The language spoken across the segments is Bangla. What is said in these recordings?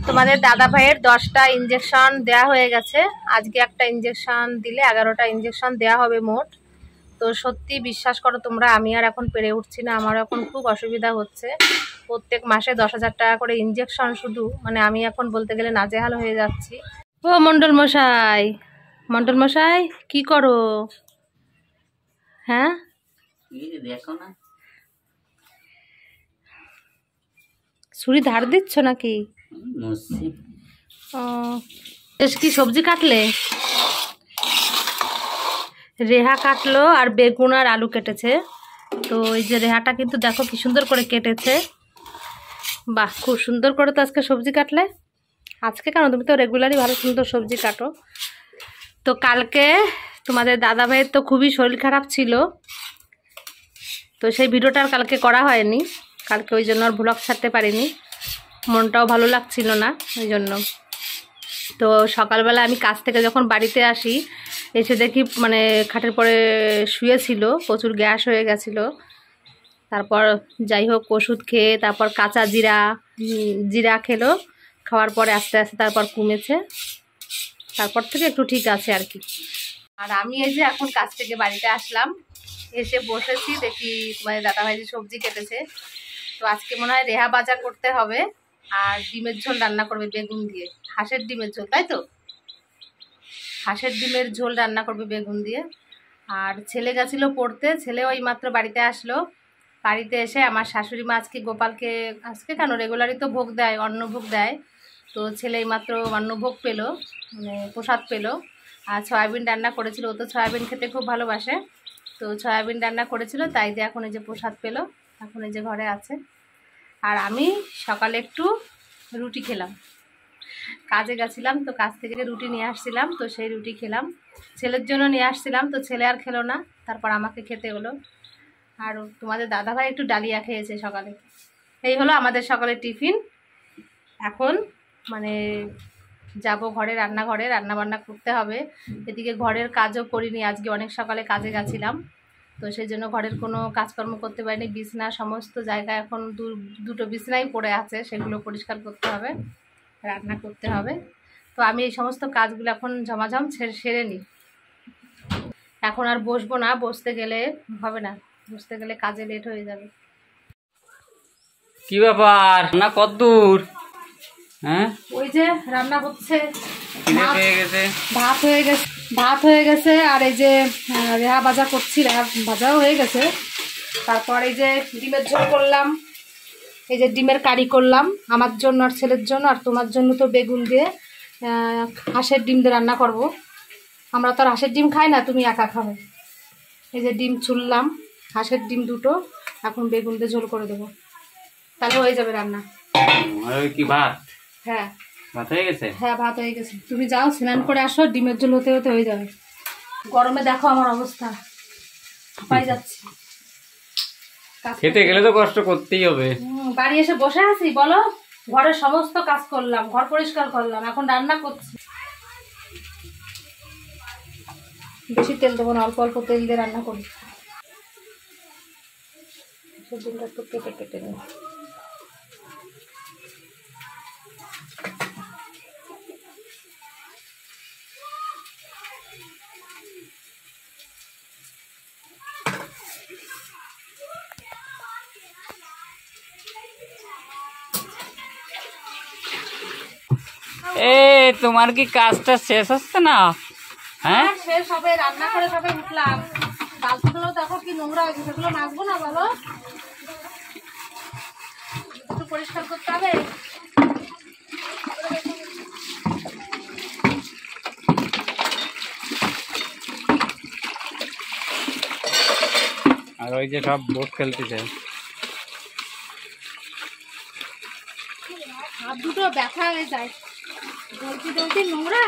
তোমাদের দাদা ভাইয়ের 10টা ইঞ্জেকশন দেয়া হয়ে গেছে। আজকে একটা ইঞ্জেকশন দিলে 11টা ইঞ্জেকশন দেয়া হবে মোট। তো সত্যি বিশ্বাস করো তোমরা, আমি আর এখন পেরে উঠছি না, আমার এখন খুব অসুবিধা হচ্ছে। প্রত্যেক মাসে 10,000 টাকা করে ইঞ্জেকশন শুধু, মানে আমি এখন বলতে গেলে নাজেহাল হয়ে যাচ্ছি। ও মন্ডল মশাই, মন্ডল মশাই কি করো? হ্যাঁ দেখো না, ছুরি ধার দিচ্ছ নাকি? কি সবজি কাটলে? রেহা কাটলো আর বেগুন আর আলু কেটেছে। তো এই যে রেহাটা কিন্তু দেখো কি সুন্দর করে কেটেছে। বাহ, খুব সুন্দর করে তো আজকে সবজি কাটলে। আজকে কেন, তুমি তো রেগুলারই ভালো সুন্দর সবজি কাটো। তো কালকে তোমাদের দাদা ভাইয়ের তো খুবই শরীর খারাপ ছিল, তো সেই ভিডিওটা আর কালকে করা হয়নি। কালকে ওই জন্য আর ভ্লগ ছাড়তে পারিনি, মনটাও ভালো লাগছিল না ওই জন্য। তো সকালবেলা আমি কাজ থেকে যখন বাড়িতে আসি, এসে দেখি মানে খাটের পরে শুয়েছিল, প্রচুর গ্যাস হয়ে গেছিলো। তারপর যাই হোক ওষুধ খেয়ে তারপর কাঁচা জিরা খেলো, খাওয়ার পরে আস্তে আস্তে তারপর কমেছে। তারপর থেকে একটু ঠিক আছে আর কি। আর আমি এই যে এখন কাজ থেকে বাড়িতে আসলাম, এসে বসেছি, দেখি তোমাদের দাদাভাই যে সবজি কেটেছে। তো আজকে মনে হয় রেহা ভাজা করতে হবে আর ডিমের ঝোল রান্না করবে বেগুন দিয়ে। হাঁসের ডিমের ঝোল, তাই তো? হাঁসের ডিমের ঝোল রান্না করবে বেগুন দিয়ে। আর ছেলে গেছিলো পড়তে, ছেলে ওই মাত্র বাড়িতে আসলো। বাড়িতে এসে আমার শাশুড়ি মা আজকে গোপালকে, আজকে কেন রেগুলারই তো ভোগ দেয়, অন্নভোগ দেয়। তো ছেলে এইমাত্র অন্নভোগ পেলো, মানে প্রসাদ পেলো। আর সয়াবিন রান্না করেছিল, ও তো সয়াবিন খেতে খুব ভালোবাসে। তো সয়াবিন রান্না করেছিল, তাই দিয়ে এখন এই যে প্রসাদ পেলো, এখন এই যে ঘরে আছে। আর আমি সকালে একটু রুটি খেলাম, কাজে গেছিলাম তো কাজ থেকে রুটি নিয়ে আসছিলাম, তো সেই রুটি খেলাম। ছেলের জন্য নিয়ে আসছিলাম, তো ছেলে আর খেলো না, তারপর আমাকে খেতে হলো। আর তোমাদের দাদাভাই একটু ডালিয়া খেয়েছে সকালে। এই হলো আমাদের সকালের টিফিন। এখন মানে যাব ঘরে, রান্নাঘরে রান্নাবান্না করতে হবে। এদিকে ঘরের কাজও করিনি, আজকে অনেক সকালে কাজে গেছিলাম, তো সেই জন্য ঘরের কোনো কাজকর্ম করতে পারিনি। বিছনা সমস্ত জায়গায় এখন দুটো বিছনাই পড়ে আছে, সেগুলো পরিষ্কার করতে হবে, রান্না করতে হবে। তো আমি এই সমস্ত কাজগুলো এখন ঝমাঝম সেরে নিই। এখন আর বসবো না, বসতে গেলে হবে না, বসতে গেলে কাজে লেট হয়ে যাবে। কি ব্যাপার, না কতদূর? হ্যাঁ ওই যে রান্না হচ্ছে, ভাত হয়ে গেছে, ভাত হয়ে গেছে আর এই যে রেহা ভাজা করছি, রেহা ভাজাও হয়ে গেছে। তারপর এই যে ডিমের ঝোল করলাম, এই যে ডিমের কারি করলাম আমার জন্য আর ছেলের জন্য। আর তোমার জন্য তো বেগুন দিয়ে হাঁসের ডিম দিয়ে রান্না করব। আমরা তো আর হাঁসের ডিম খাই না, তুমি একা খাবে। এই যে ডিম ছুললাম, হাঁসের ডিম দুটো, এখন বেগুন দিয়ে ঝোল করে দেবো, তাহলে হয়ে যাবে রান্না। কি ভাত? হ্যাঁ ভাত হয়ে গেছে। হ্যাঁ ভাত হয়ে গেছে, তুমি যাও স্নান করে আসো, ডিমের ঝোল হতে হতে হয়ে যাবে। গরমে দেখো আমার অবস্থা, পাই যাচ্ছি। খেতে গেলে তো কষ্ট করতেই হবে। বাড়ি এসে বসে আছি বলো, ঘরের সমস্ত কাজ করলাম, ঘর পরিষ্কার করলাম, এখন রান্না করছি। বেশি তেল দেবো না, অল্প অল্প তেল দিয়ে রান্না করি। সবজিটা একটু কেটে কেটে নেব। তোমার কি কাজটা শেষ হচ্ছে না? হ্যাঁ শেষ হবে, রান্না করে সবাই উঠলাম। বালতিগুলো দেখো কি নোংরা হয়েছে, সেগুলো মাজবো না বলো? একটু পরিষ্কার করতে হবে। আর ওই যে সব বোট খেলতেছে, হাত দুটো ব্যথা হয়ে যায়, ডলতি ডলতি নোংরা।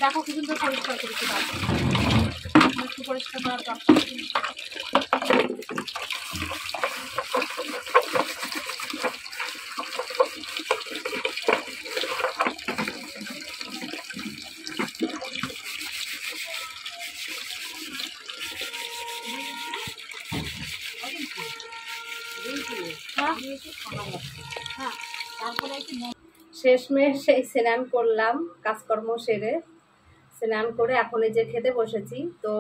দেখো কি সুন্দর পরিষ্কার করেছি, একটু পরিষ্কার করার দরকার। হ্যাঁ, তারপরে শেষমেশ সেই স্নান করলাম, কাজকর্ম সেরে স্নান করে এখন এই যে খেতে বসেছি। তো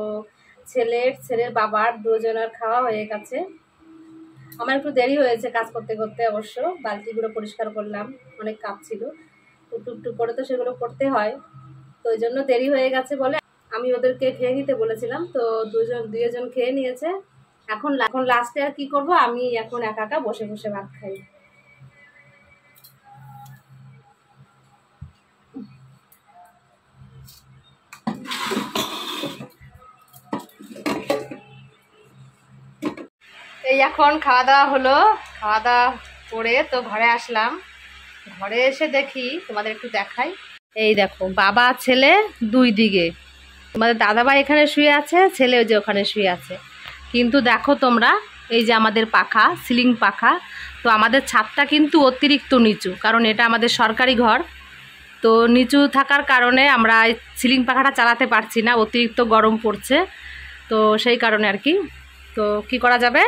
ছেলের বাবার দুজনের খাওয়া হয়ে গেছে। আমার একটু দেরি হয়েছে কাজ করতে করতে, অবশ্য বালতিগুলো পরিষ্কার করলাম, অনেক কাজ ছিল, টুকটুক করে তো সেগুলো করতে হয়, তো ওই জন্য দেরি হয়ে গেছে বলে আমি ওদেরকে খেয়ে নিতে বলেছিলাম। তো দুজন খেয়ে নিয়েছে। এখন লাস্টে আর কি করব, আমি এখন একা একা বসে বসে ভাত খাই। এই এখন খাওয়া দাওয়া হলো, খাওয়া দাওয়া করে তো ঘরে আসলাম। ঘরে এসে দেখি, তোমাদের একটু দেখাই, এই দেখো বাবা ছেলে দুই দিকে, তোমাদের দাদাভাই এখানে শুয়ে আছে, ছেলে ওই যে ওখানে শুয়ে আছে। কিন্তু দেখো তোমরা, এই যে আমাদের পাখা, সিলিং পাখা, তো আমাদের ছাদটা কিন্তু অতিরিক্ত নিচু, কারণ এটা আমাদের সরকারি ঘর। তো নিচু থাকার কারণে আমরা এই সিলিং পাখাটা চালাতে পারছি না, অতিরিক্ত গরম পড়ছে, তো সেই কারণে আর কি। তো কি করা যাবে,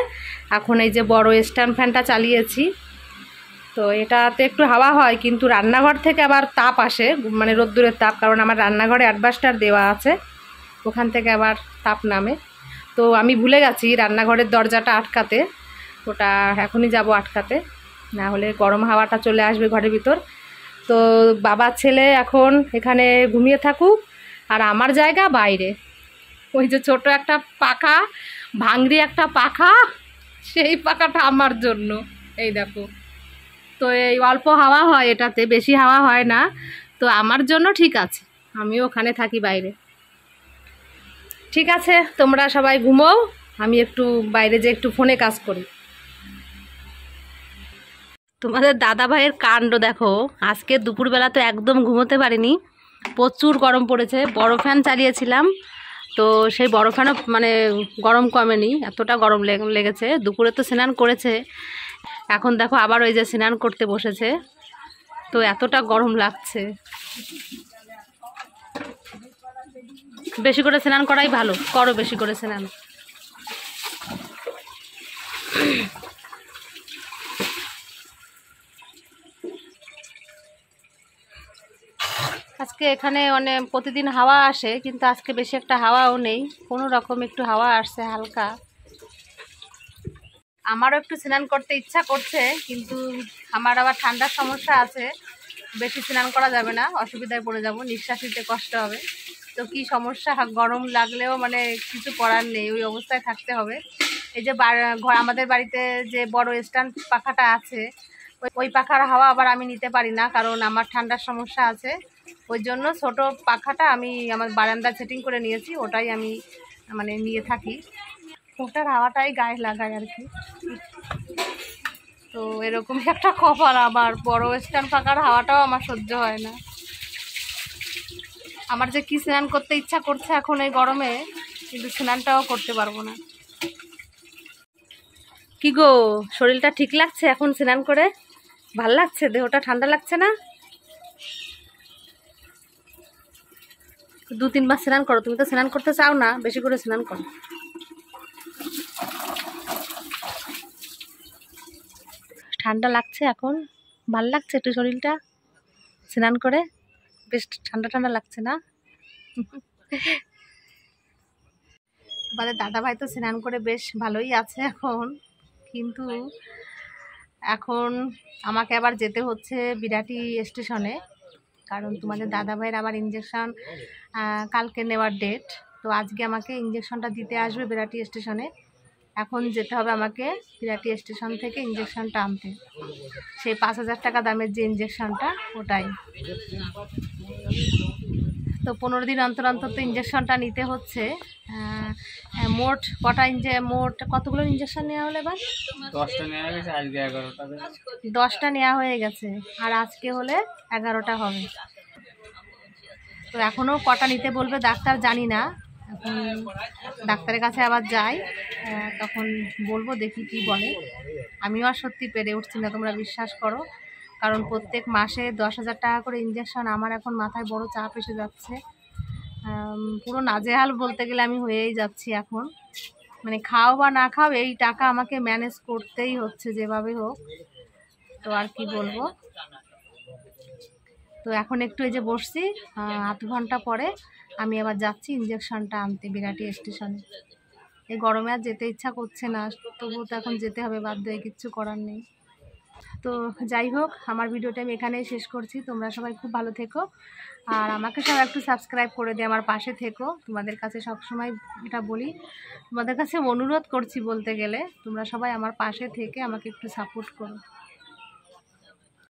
এখন এই যে বড় স্ট্যান্ড ফ্যানটা চালিয়েছি। তো এটাতে একটু হাওয়া হয়, কিন্তু রান্নাঘর থেকে আবার তাপ আসে, মানে রোদ্দুরের তাপ, কারণ আমার রান্নাঘরে অ্যাডভাস্টার দেওয়া আছে, ওখান থেকে আবার তাপ নামে। তো আমি ভুলে গেছি রান্নাঘরের দরজাটা আটকাতে, ওটা এখনই যাব আটকাতে, না হলে গরম হাওয়াটা চলে আসবে ঘরের ভিতর। তো বাবা ছেলে এখন এখানে ঘুমিয়ে থাকুক, আর আমার জায়গা বাইরে, ওই যে ছোট একটা পাখা, ভাঙড়ি একটা পাখা, সেই পাখাটা আমার জন্য। এই দেখো, তো এই অল্প হাওয়া হয় এটাতে, বেশি হাওয়া হয় না, তো আমার জন্য ঠিক আছে, আমিও ওখানে থাকি বাইরে। ঠিক আছে, তোমরা সবাই ঘুমোও, আমি একটু বাইরে যে একটু ফোনে কাজ করি। তোমাদের দাদা ভাইয়ের কাণ্ড দেখো, আজকে দুপুরবেলা তো একদম ঘুমোতে পারিনি, প্রচুর গরম পড়েছে, বড় ফ্যান চালিয়েছিলাম, তো সেই বড় ফ্যানও মানে গরম কমেনি, এতটা গরম লেগেছে। দুপুরে তো স্নান করেছে, এখন দেখো আবার ওই যে স্নান করতে বসেছে, তো এতটা গরম লাগছে। বেশি করে স্নান করাই ভালো, করো বেশি করে স্নান। আজকে এখানে অনেক প্রতিদিন হাওয়া আসে, কিন্তু আজকে বেশি একটা হাওয়াও নেই, কোনো রকম একটু হাওয়া আসছে হালকা। আমারও একটু স্নান করতে ইচ্ছা করছে, কিন্তু আমার আবার ঠান্ডার সমস্যা আছে, বেশি স্নান করা যাবে না, অসুবিধায় পড়ে যাব, নিঃশ্বাস নিতে কষ্ট হবে। তো কি সমস্যা, গরম লাগলেও মানে কিছু করার নেই, ওই অবস্থায় থাকতে হবে। এই যে আমাদের বাড়িতে যে বড় স্ট্যান্ড পাখাটা আছে, ওই পাখার হাওয়া আবার আমি নিতে পারি না, কারণ আমার ঠান্ডার সমস্যা আছে, ওই জন্য ছোট পাখাটা আমি আমার বারান্দায় সেটিং করে নিয়েছি, ওটাই আমি মানে নিয়ে থাকি, ওটার হাওয়াটাই গায়ে লাগাই আর কি। তো এরকমই একটা কপাল আমার, বড় স্ট্যান্ড পাখার হাওয়াটাও আমার সহ্য হয় না। আমার যে কি স্নান করতে ইচ্ছা করছে এখন এই গরমে, কিন্তু স্নানটাও করতে পারবো না। কি গো, শরীরটা ঠিক লাগছে এখন স্নান করে? ভাল লাগছে, দেহটা ঠান্ডা লাগছে না? 2-3 বার স্নান করো, তুমি তো স্নান করতে চাও না, বেশি করে স্নান করো। ঠান্ডা লাগছে এখন, ভাল লাগছে একটু শরীরটা স্নান করে, বেশ ঠান্ডা ঠান্ডা লাগছে না? তোমাদের দাদাভাই তো স্নান করে বেশ ভালোই আছে এখন, কিন্তু এখন আমাকে আবার যেতে হচ্ছে বিরাটি স্টেশনে, কারণ তোমাদের দাদাভাইয়ের আবার ইঞ্জেকশন কালকে নেওয়ার ডেট, তো আজকে আমাকে ইঞ্জেকশনটা দিতে আসবে বিরাটি স্টেশনে। এখন যেতে হবে আমাকে বিরাটি স্টেশন থেকে ইঞ্জেকশনটা আনতে, সেই 5,000 টাকা দামের যে ইঞ্জেকশনটা, ওটাই। তো 15 দিন অন্তর অন্তর তো ইঞ্জেকশনটা নিতে হচ্ছে। মোট কতগুলো ইঞ্জেকশন নেওয়া হলো এবার? 10টা নেওয়া গেছে, আজকে 11টা। 10টা নেওয়া হয়ে গেছে, আর আজকে হলে 11টা হবে। তো এখনও কটা নিতে বলবে ডাক্তার জানি না, এখন ডাক্তারের কাছে আবার যাই, তখন বলবো, দেখি কি বলে। আমিও আর সত্যি পেরে উঠছি না, তোমরা বিশ্বাস করো, কারণ প্রত্যেক মাসে 10,000 টাকা করে ইঞ্জেকশন, আমার এখন মাথায় বড় চাপ এসে যাচ্ছে, পুরো নাজেহাল বলতে গেলে আমি হয়েই যাচ্ছি এখন, মানে খাও বা না খাও এই টাকা আমাকে ম্যানেজ করতেই হচ্ছে যেভাবে হোক। তো আর কি বলবো। তো এখন একটু এই যে বসছি, আধ ঘন্টা পরে আমি আবার যাচ্ছি ইঞ্জেকশনটা আনতে বিরাটি স্টেশনে। এই গরমে আর যেতে ইচ্ছা করছে না, তবুও তো এখন যেতে হবে, বাধ্য হয়ে, কিচ্ছু করার নেই। তো যাই হোক, আমার ভিডিওটা আমি এখানেই শেষ করছি। তোমরা সবাই খুব ভালো থেকো, আর আমাকে সবাই একটু সাবস্ক্রাইব করে দিয়ে আমার পাশে থেকো। তোমাদের কাছে সবসময় এটা বলি, তোমাদের কাছে অনুরোধ করছি বলতে গেলে, তোমরা সবাই আমার পাশে থেকে আমাকে একটু সাপোর্ট করো।